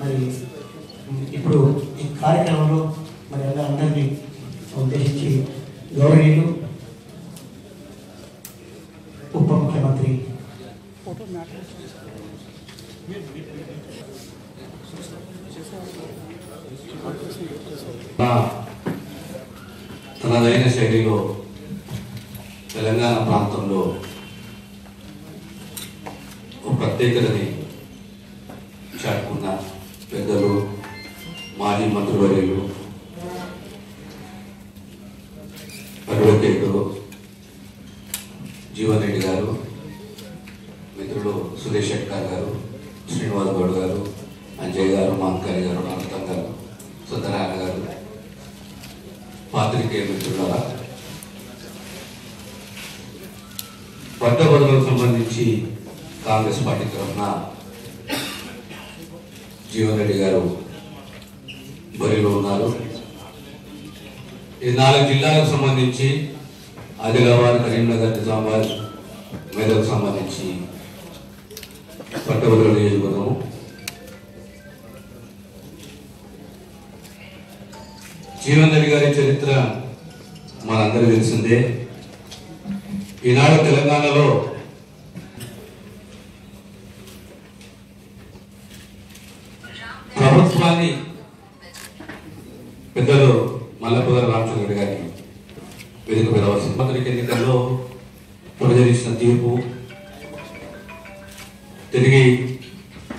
మరి ఇప్పుడు ఈ కార్యక్రమంలో మరి అందరినీ ఉద్దేశించి గౌరవనీయులు ఉప ముఖ్యమంత్రి తనదైన శైలిలో తెలంగాణ ప్రాంతంలో ఒక ప్రత్యేకతని చాటుకున్న పెద్దలు మాజీ మంత్రివర్యులు అడ్వకేటు జీవన్ రెడ్డి గారు, మిత్రుడు సురేష్ శెట్కర్ గారు, శ్రీనివాస్ గౌడ్ గారు, అంజయ్ గారు, మాంకారి గారు, అనంతం గారు, సుందరాయణ గారు, పాత్రికేయ మిత్రులారా, పట్టభద్రులకు సంబంధించి కాంగ్రెస్ పార్టీ తరఫున జీవన్ రెడ్డి గారు బరిలో ఉన్నారు. ఈ 4 జిల్లాలకు సంబంధించి ఆదిలాబాద్, కరీంనగర్, నిజామాబాద్, మెదక్ సంబంధించి పట్టభద్రుల నియోజకవర్గము. జీవన్ రెడ్డి గారి చరిత్ర మనందరికీ తెలిసిందే. ఈనాడు తెలంగాణలో ప్రభుత్వాన్ని పెద్దలు మల్లపూదర రామచంద్ర గారికి వేదిక పెరవలసిన మంత్రికి ఎన్నికల్లో ప్రజలు ఇచ్చిన తీర్పు, తిరిగి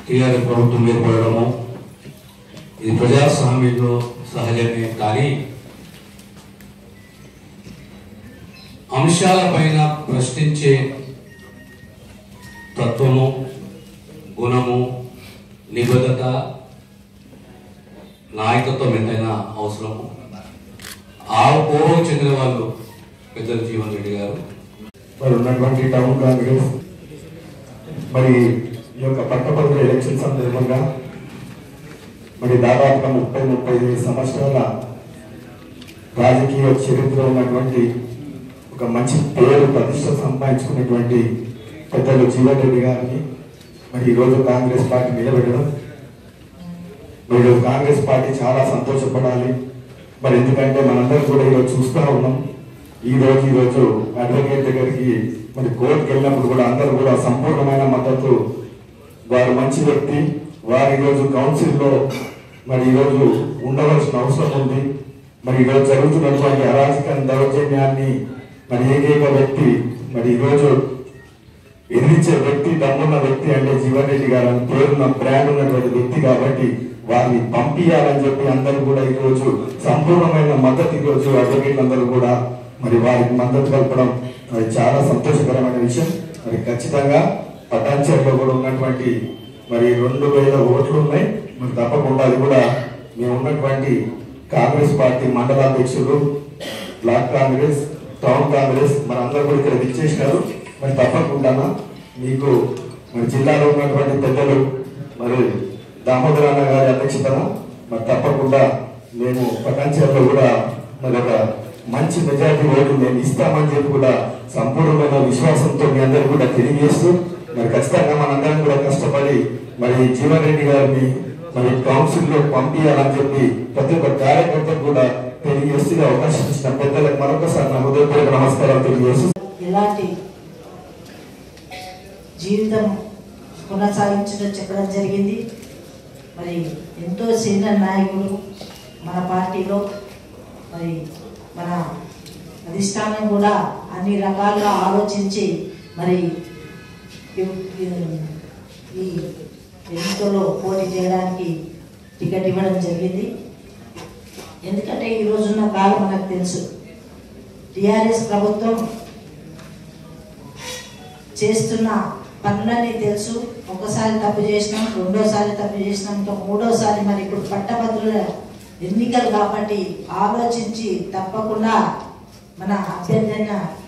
టీఆర్ఎస్ ప్రభుత్వం ఏర్పడము, ఇది ప్రజాస్వామ్యంలో సహజమే. కానీ అంశాలపైన ప్రశ్నించే తత్వము, గుణము, నిబద్ధత, నాయకత్వం ఎంతైనా అవసరము. ఆ పూర్వం చెందిన వాళ్ళు పెద్దలు జీవన్ రెడ్డి గారు. మరి ఉన్నటువంటి టౌన్ కాంగ్రెస్ మరి ఈ యొక్క పట్టభద్రుల ఎలక్షన్ సందర్భంగా మరి దాదాపుగా 30-35 సంవత్సరాల రాజకీయ చరిత్ర ఉన్నటువంటి ఒక మంచి పేరు ప్రతిష్ట సంపాదించుకున్నటువంటి పెద్దలు జీవన్ రెడ్డి గారిని మరి ఈరోజు కాంగ్రెస్ పార్టీ నిలబెట్టడం, మరి కాంగ్రెస్ పార్టీ చాలా సంతోషపడాలి. మరి ఎందుకంటే మనందరం కూడా ఈరోజు చూస్తూ ఉన్నాం. ఈరోజు అడ్వకేట్ దగ్గరికి మరి కోర్టుకు వెళ్ళినప్పుడు కూడా అందరూ కూడా సంపూర్ణమైన మద్దతు, వారు మంచి వ్యక్తి, వారు ఈరోజు కౌన్సిల్లో మరి ఈరోజు ఉండవలసిన అవసరం ఉంది. మరి ఈరోజు జరుగుతున్నటువంటి అరాజక దౌర్జన్యాన్ని మరి ఏకైక వ్యక్తి, మరి ఈరోజు ఎదిరించే వ్యక్తి, దమ్మున్న వ్యక్తి అంటే జీవన్ రెడ్డి గారు అని పేరున్న బ్రాండ్ ఉన్నటువంటి వ్యక్తి. కాబట్టి వారిని పంపించాలని చెప్పి అందరూ కూడా ఈరోజు సంపూర్ణమైన మద్దతు ఈరోజు అడ్వకేట్లు అందరూ కూడా మరి వారికి మద్దతు కలపడం మరి చాలా సంతోషకరమైన విషయం. మరి ఖచ్చితంగా పటాన్చేరులో కూడా ఉన్నటువంటి మరి 2000 ఓట్లు ఉన్నాయి. మరి తప్పకుండా అది కూడా మేము ఉన్నటువంటి కాంగ్రెస్ పార్టీ మండలాధ్యక్షులు, బ్లాక్ కాంగ్రెస్, టౌన్ కాంగ్రెస్ మరి అందరూ కూడా ఇక్కడ విచ్చేసినారు. మరి తప్పకుండా మీకు మరి జిల్లాలో ఉన్నటువంటి పెద్దలు మరి దామోదరన్న గారి అధ్యక్షతన మరి తప్పకుండా మేము పటాన్చేరులో కూడా మరి ఒక మంచి మెజారిటీ ఓటు మేము ఇస్తామని చెప్పి కూడా సంపూర్ణమైన విశ్వాసంతో మీ అందరూ కూడా తెలియజేస్తూ మరి ఖచ్చితంగా మనందరం కూడా కష్టపడి మరి జీవన్ రెడ్డి గారిని మరి కౌన్సిల్లో పంపించాలని చెప్పి ప్రతి ఒక్క కార్యకర్తకు కూడా తెలియజేస్తూ అవకాశం ఇచ్చిన పెద్దలకు మరొకసారి నా హృదయపూర్వక నమస్కారాలు తెలియజేస్తూ ఎలాంటి జీవితం కొనసాగించడం చెప్పడం జరిగింది. మరి ఎంతో సీనియర్ నాయకుడు మన పార్టీలో, మరి మన అధిష్టానం కూడా అన్ని రకాలుగా ఆలోచించి మరి ఈ ఎన్నికల్లో పోటీ చేయడానికి టికెట్ ఇవ్వడం జరిగింది. ఎందుకంటే ఈ రోజున్న కాలం మనకు తెలుసు, టిఆర్ఎస్ ప్రభుత్వం చేస్తున్న పనులన్నీ తెలుసు. ఒకసారి తప్పు చేసినాం, రెండోసారి తప్పు చేసినాం, ఇంకా మూడోసారి మరి ఇప్పుడు పట్టభద్రుల ఎన్నికలు కాబట్టి ఆలోచించి తప్పకుండా మన అభ్యర్థి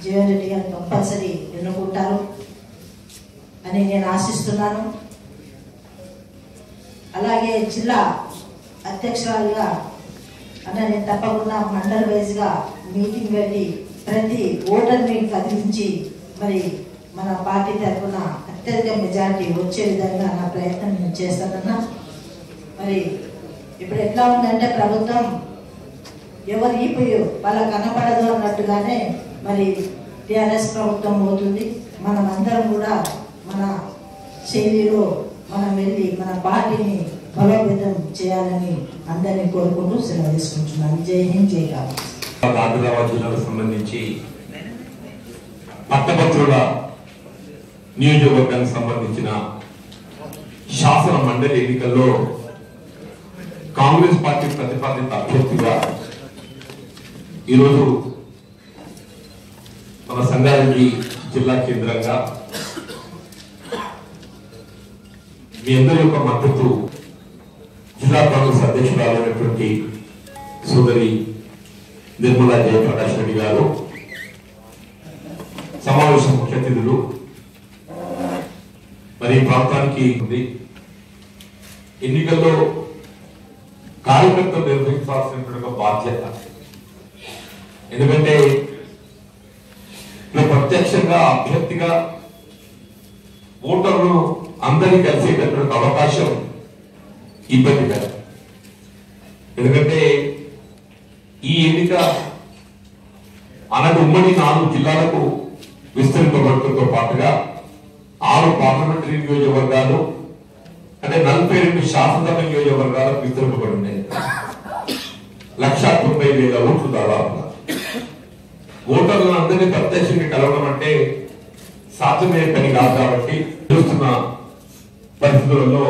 జీవన్ రెడ్డి గారు కంపల్సరీ ఎన్నుకుంటారు అని నేను ఆశిస్తున్నాను. అలాగే జిల్లా అధ్యక్షురాలుగా నేను తప్పకుండా మండల్ వైజ్గా మీటింగ్ పెట్టి ప్రతి ఓటర్ని కదిలించి మరి మన పార్టీ తరఫున అత్యధిక మెజారిటీ వచ్చే విధంగా నా ప్రయత్నం నేను చేస్తానన్నా. మరి ఇప్పుడు ఎట్లా ఉందంటే ప్రభుత్వం ఎవరు ఈపోయి వాళ్ళ కనపడదు అన్నట్టుగానే మరి టీఆర్ఎస్ ప్రభుత్వం పోతుంది. మనం అందరం కూడా మన శైలిలో మనం వెళ్ళి మన పార్టీని బలోపేతం చేయాలని అందరినీ కోరుకుంటూ సెలవు తీసుకుంటున్నాను. జై హింద్, జై కాంగ్రెస్. ఆదిలాబాద్ జిల్లాకు సంబంధించి పట్టభద్రుల నియోజకవర్గానికి సంబంధించిన శాసన మండలి ఎన్నికల్లో కాంగ్రెస్ పార్టీ ప్రతిపాదిత అభ్యర్థిగా ఈరోజు మన సంగారెడ్డి జిల్లా కేంద్రంగా మీ అందరి యొక్క మద్దతు జిల్లా కాంగ్రెస్ అధ్యక్షురాలైనటువంటి సోదరి నిర్మలా జయప్రకాష్ రెడ్డి గారు, సమావేశ ముఖ్య అతిథులు, మరి ప్రాంతానికి ఉంది ఎన్నికల్లో కార్యకర్తలు నిర్వహించాల్సినటువంటి బాధ్యత. ఎందుకంటే ప్రత్యక్షంగా అభ్యర్థిగా ఓటర్లు అందరినీ కలిసేటటువంటి అవకాశం ఇబ్బందికరం. ఎందుకంటే ఈ ఎన్నిక అన్నది ఉమ్మడి 4 జిల్లాలకు విస్తరింపబడటంతో పాటుగా 6 పార్లమెంటరీ నియోజకవర్గాలు అంటే 42 శాసనసభ నియోజకవర్గాలకు విస్తరింపబడి ఉన్నాయి. 1,90,000 ఓట్లు దాదాపుగా. ఓటర్లను అందరినీ ప్రత్యక్షంగా కలవడం అంటే సాధ్యమయ్యే పని కాదు. కాబట్టి చూస్తున్న పరిస్థితులలో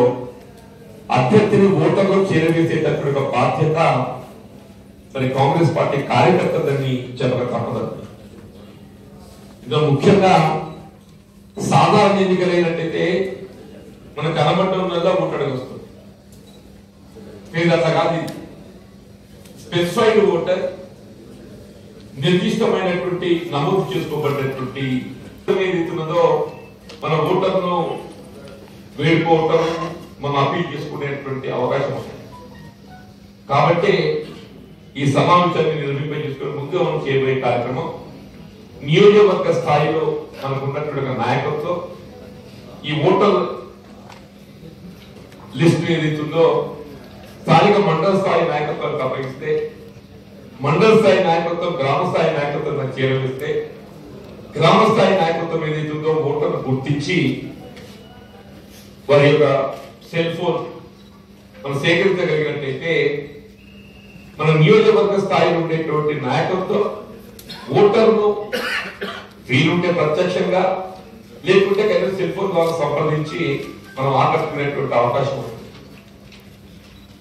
అభ్యర్థిని ఓటర్లో చేరవేసేటటువంటి ఒక బాధ్యత మరి కాంగ్రెస్ పార్టీ కార్యకర్తలని చెప్పక తప్పదు. ఇంకా ముఖ్యంగా సాధారణ ఎన్నికలైనట్టయితే మనకు కనబడటం వల్ల ఓటర్కి వస్తుంది. మీరు అట్లా కాదు. స్పెసిఫైడ్ ఓటర్ నిర్దిష్టమైనటువంటి నమోదు చేసుకోబడినటువంటి ఏదైతున్నదో మన ఓటర్ను వేడుకోవటం, మనం అపీల్ చేసుకునేటువంటి అవకాశం ఉంది. కాబట్టి ఈ సమావేశాన్ని నిర్వహింపజేసుకునే ముందు మనం చేయబోయే కార్యక్రమం నియోజకవర్గ స్థాయిలో మనకు ఉన్నటువంటి నాయకత్వం ఈ ఓటర్ లిస్ట్ ఏదైతుందో స్థానిక మండల స్థాయి నాయకత్వానికి అప్పగిస్తే, మండల స్థాయి నాయకత్వం గ్రామ స్థాయి నాయకత్వం చేరవేస్తే, గ్రామ స్థాయి నాయకత్వం ఏదైతుందో ఓటర్ గుర్తించి వారి యొక్క సెల్ ఫోన్ మనం సేకరించగలిగినట్లయితే మన నియోజకవర్గ స్థాయిలో ఉండేటువంటి నాయకత్వం ఓటర్ను వీలుంటే ప్రత్యక్షంగా లేకుంటే కనీసం సెల్ ఫోన్ ద్వారా సంప్రదించి మనం ఆకట్టుకునేటువంటి అవకాశం ఉంది.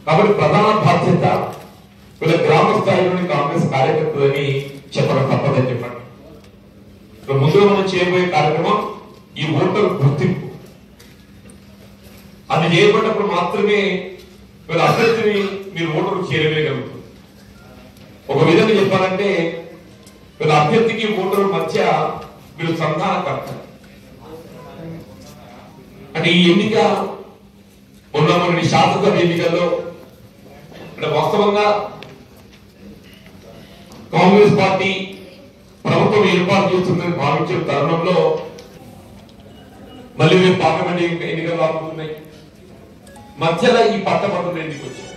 కాబట్టి ప్రధాన బాధ్యత వీళ్ళ గ్రామ స్థాయిలోని కాంగ్రెస్ కార్యకర్తలని చెప్పడం తప్పదని చెప్పండి. ముందుగా మనం చేయబోయే కార్యక్రమం ఈ ఓటర్ గుర్తింపు. అది చేయబడినప్పుడు మాత్రమే వీళ్ళ అభ్యర్థిని మీరు ఓటరు చేరవేయగలుగుతుంది. ఒక విధంగా చెప్పాలంటే వీళ్ళ అభ్యర్థికి ఓటరు మధ్య వీళ్ళు సంధానకర్త. అంటే ఈ ఎన్నిక ఉన్న శాసనసభ ఎన్నికల్లో అంటే వాస్తవంగా కాంగ్రెస్ పార్టీ ప్రభుత్వం ఏర్పాటు చేస్తుందని భావించే తరుణంలో మళ్ళీ మేము పార్లమెంట్ ఎన్నికలు రాబోతున్నాయి. మధ్యలో ఈ పట్టభద్రులు ఎన్నిక వచ్చాయి.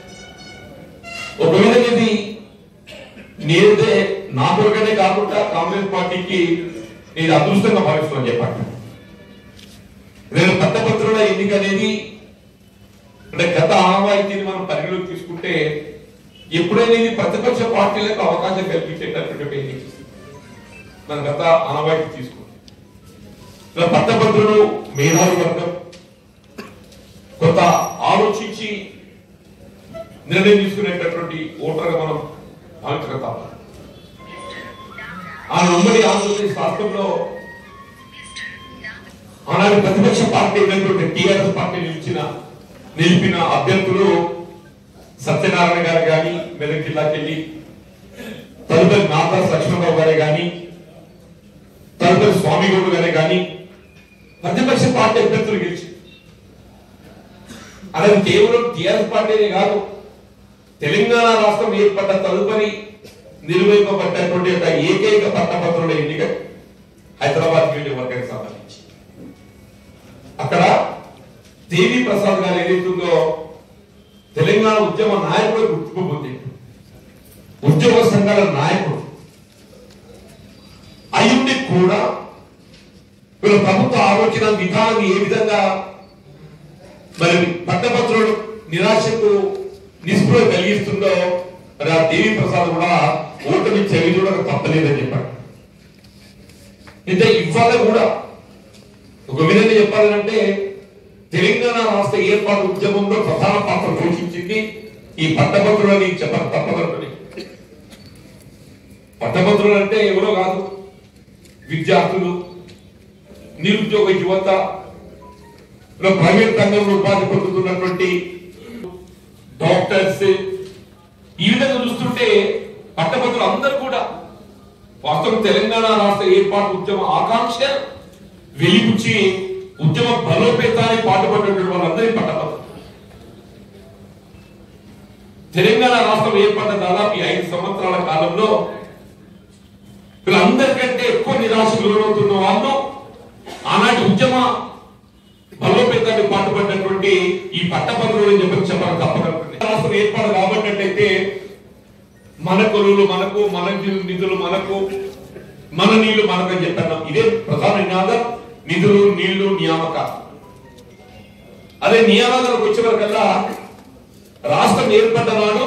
ఒక విధంగా ఇది నేనే నా కొరకనే కాకుండా కాంగ్రెస్ పార్టీకి నేను అదృష్టంగా భావిస్తున్నాను చెప్పండి. నేను పట్టభద్రుల ఎన్నిక అనేది అంటే గత ఆనవాయితీని మనం పరిగణలోకి తీసుకుంటే ఎప్పుడైనా ఇది ప్రతిపక్ష పార్టీలకు అవకాశం కల్పించేటటువంటి ఎన్నిక మన గత ఆనవాయితీ తీసుకుంటే పట్టభద్రులు మేధావి వర్గం కొంత ఆలోచించి నిర్ణయం తీసుకునేటటువంటి ఓటర్గా మనం భావించగల ఆ ఉమ్మడి ఆంధ్రప్రదేశ్ రాష్ట్రంలో ఆనాడు ప్రతిపక్ష పార్టీ అయినటువంటి టీఆర్ఎస్ పార్టీ నిలిపిన అభ్యర్థులు సత్యనారాయణ గారు కానీ మెదక్ జిల్లాకి వెళ్ళి, తదుపరి నాథా లక్ష్మణరావు గారే కానీ, తదుపరి స్వామిగౌడ్ గారే కానీ ప్రతిపక్ష పార్టీ అభ్యర్థులు గెలిచి అలాగే కేవలం టీఆర్ఎస్ పార్టీనే కాదు తెలంగాణ రాష్ట్రం ఏర్పడ్డ తదుపరి నిర్వహింపబడ్డటువంటి ఒక ఏకైక పట్టభద్రుల ఎన్నిక హైదరాబాద్ నియోజకవర్గానికి సంబంధించి అక్కడ దేవి ప్రసాద్ గారు ఏదైతుందో తెలంగాణ ఉద్యమ నాయకుడు గుర్తింపు పొందిండు. ఉద్యోగ సంఘాల నాయకుడు అయ్యుండి కూడా వీళ్ళ ప్రభుత్వ ఆలోచన విధానం ఏ విధంగా మరి పట్టభద్రుడు నిరాశకు నిస్పృహ కలిగిస్తుందో మరి ఆ దేవి ప్రసాద్ కూడా ఓటమి చెవి చూడక తప్పలేదని చెప్పాడు. అయితే ఇవాళ కూడా ఒక విధంగా చెప్పాలంటే తెలంగాణ రాష్ట్ర ఏర్పాటు ఉద్యమంలో ప్రధాన పాత్ర పోషించింది ఈ పట్టభద్రులని చెప్పక తప్పదని. పట్టభద్రులు అంటే ఎవరో కాదు, విద్యార్థులు, నిరుద్యోగ యువత, ప్రైవేట్ రంగంలో ఉపాధి పొందుతున్నటువంటి డాక్టర్స్, ఈ విధంగా చూస్తుంటే పట్టభద్రులు అందరూ కూడా వాస్తవం తెలంగాణ రాష్ట్ర ఏర్పాటు ఉద్యమ ఆకాంక్ష వెలిపుచ్చి ఉద్యమ బలోపేతానికి పాటుపడినటువంటి వాళ్ళందరినీ పట్టభద్రులు. తెలంగాణ రాష్ట్రం ఏర్పడిన దాదాపు 5 సంవత్సరాల కాలంలో వీళ్ళందరికంటే ఎక్కువ నిరాశకు లోనవుతున్న వాళ్ళు ఆనాటి ఉద్యమ బలోపేతానికి పాటుపడినటువంటి ఈ పట్టభద్రులు చెప్పడం తప్పకుండా. రాష్ట్రం ఏర్పాటు కాబట్టినట్టయితే మన కొలువులు మనకు, మన నిధులు మనకు, మన నీళ్లు మనకు అని చెప్పాను. ఇదే ప్రధాన నినాదం. నిధులు, నీళ్లు, నియామకాలు. అదే నియామకాలకు వచ్చే వరకల్లా రాష్ట్రం ఏర్పడ్డ నాడు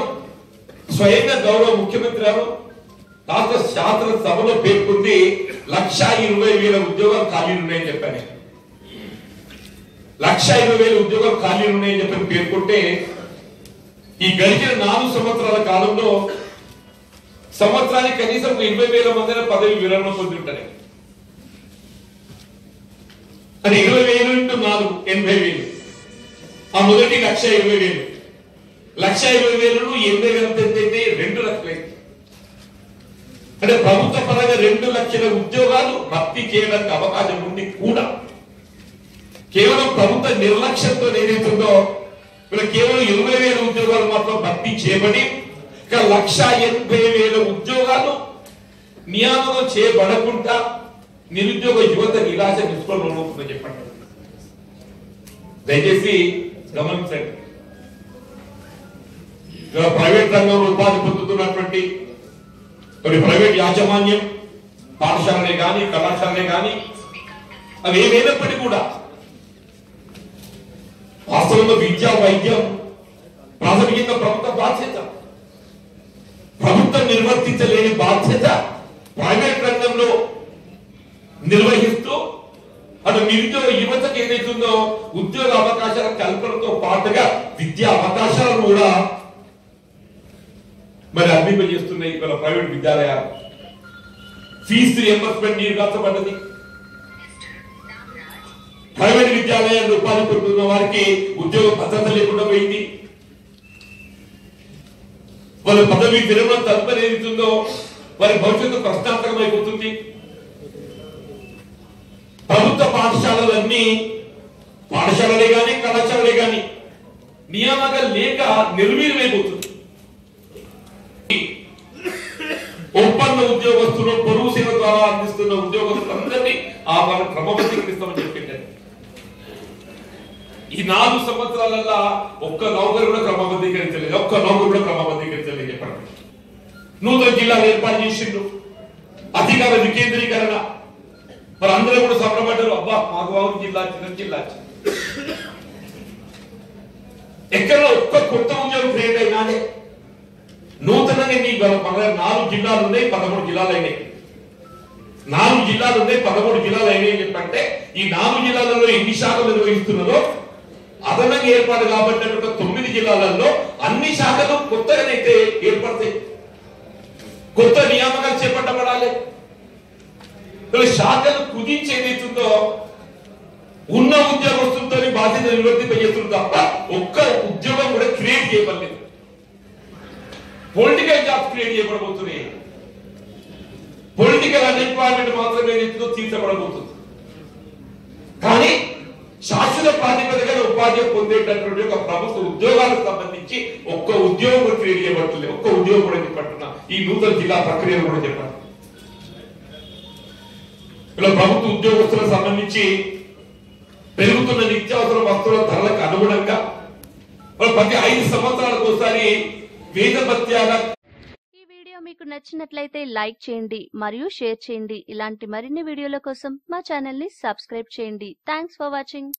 స్వయంగా గౌరవ ముఖ్యమంత్రి గారు రాష్ట్ర శాసన సభలో పేర్కొంది 1,20,000 ఉద్యోగాలు ఖాళీలు ఉన్నాయని చెప్పాను. 1,20,000 ఉద్యోగాలు ఖాళీలు ఉన్నాయని చెప్పని పేర్కొంటే ఈ గడిచిన 4 సంవత్సరాల కాలంలో సంవత్సరానికి కనీసం 20,000 మంది పదవి విరమణ పొంది ఉంటారు. అది 20,000 × 4 80,000. ఆ మొదటి 1,20,000. 1,20,000 80,000 అయితే 2 లక్షలు. అంటే ప్రభుత్వ పరంగా 2 లక్షల ఉద్యోగాలు భర్తీ చేయడానికి అవకాశం ఉండి కూడా కేవలం ప్రభుత్వ నిర్లక్ష్యంతో ఏదైతుందో వీళ్ళు కేవలం 20,000 ఉద్యోగాలు మాత్రం భర్తీ చేయబడి 1,80,000 ఉద్యోగాలు నియామకం చేయబడకుండా నిరుద్యోగ యువత నిరాశ నిస్పృహలోనవుతుందని చెప్పండి. దయచేసి గమనించండి. ప్రైవేట్ రంగంలో ఉపాధి పొందుతున్నటువంటి కొన్ని ప్రైవేట్ యాజమాన్యం పాఠశాలనే కానీ కళాశాలనే కానీ అవి ఏమైనప్పటికీ కూడా వాస్తవంలో విద్యా వైద్యం ప్రాథమికంగా ప్రభుత్వ బాధ్యత. ప్రభుత్వం నిర్వర్తించలేని బాధ్యత ప్రైవేట్ రంగంలో నిర్వహిస్తూ అటు నిరుద్యోగ యువతకు ఏదైతుందో ఉద్యోగ అవకాశాల కల్పనతో పాటుగా విద్యా అవకాశాలను కూడా మరి అందింపజేస్తున్నాయి ఇవాళ ప్రైవేట్ విద్యాలయాలు. ఫీజు రియంబర్స్మెంట్ నీరుగార్చబడ్డది. ప్రైవేట్ విద్యాలయాల్లో ఉపాధి పొందుతున్న వారికి ఉద్యోగ భద్రత లేకుండా పోయింది. వాళ్ళ పదవి విరమణ తదుపరి ఏదైతుందో వారి భవిష్యత్తు ప్రశ్నార్థకం అయిపోతుంది. ప్రభుత్వ పాఠశాలలే కానీ కళాశాలలే కానీ నియామకాలు లేక నిర్వీర్యమైపోతుంది. ఒప్పంద ఉద్యోగస్తులు పొరుగు సేవ ద్వారా అందిస్తున్న ఉద్యోగస్తులందరినీ ఆ వాళ్ళ క్రమబద్ధీకరిస్తామని చెప్పింది. ఈ 4 సంవత్సరాలల్లా ఒక్క నౌకరు కూడా క్రమబద్ధీకరించలేదు. చెప్పండి. నూతన జిల్లాలు ఏర్పాటు చేసిండ్రు. అధికార వికేంద్రీకరణ. మరి అందరూ కూడా సంబరపడ్డారు. అబ్బా మాకు బాబు జిల్లా చిన్న జిల్లా. ఎక్కడ ఒక్క కొత్త ఉద్యోగం క్రియేట్ అయినాడే. నూతనంగా మన 4 జిల్లాలు ఉన్నాయి, 13 జిల్లాలు అయినాయి. 4 జిల్లాలు ఉన్నాయి, 13 జిల్లాలు అయినాయి చెప్పంటే ఈ 4 జిల్లాలలో ఎన్ని శాఖలు నిర్వహిస్తున్నదో అదనంగా ఏర్పాటు కాబట్టి 9 జిల్లాలలో అన్ని శాఖలు కొత్తగానైతే ఏర్పడతాయి. కొత్త నియామకాలు చేపట్టబడాలి. శాఖలు కుదించి ఏదైతుందో ఉన్న ఉద్యోగస్తులతో బాధ్యత నిర్వర్తింపజేస్తుంది తప్ప ఒక్క ఉద్యోగం కూడా క్రియేట్ చేయబడలేదు. పొలిటికల్ జాబ్స్ క్రియేట్ చేయబడబోతున్నాయి. పొలిటికల్ అన్ఎంప్లాయ్మెంట్ మాత్రమే ఏదైతుందో తీర్చబడబోతుంది. కానీ శాశ్వత ప్రాతిపదికన ఉపాధి పొందేటటువంటి ఒక ప్రభుత్వ ఉద్యోగాలకు సంబంధించి ఒక్క ఉద్యోగం కూడా క్రియేట్ చేయబడుతుంది. ఒక్క ఉద్యోగం కూడా చెప్పంటున్నా. ఈ నూతన జిల్లా ప్రక్రియను కూడా చెప్పండి. ఇలా ప్రభుత్వ ఉద్యోగస్తులకు సంబంధించి పెరుగుతున్న నిత్యావసర వస్తువుల ధరలకు అనుగుణంగా ప్రతి 5 సంవత్సరాలకు ఒకసారి వేద భత్యాల. ఈ వీడియో మీకు నచ్చినట్లయితే లైక్ చేయండి మరియు షేర్ చేయండి. ఇలాంటి మరిన్ని వీడియోల కోసం మా ఛానల్ ని సబ్స్క్రైబ్ చేయండి. Thanks for watching.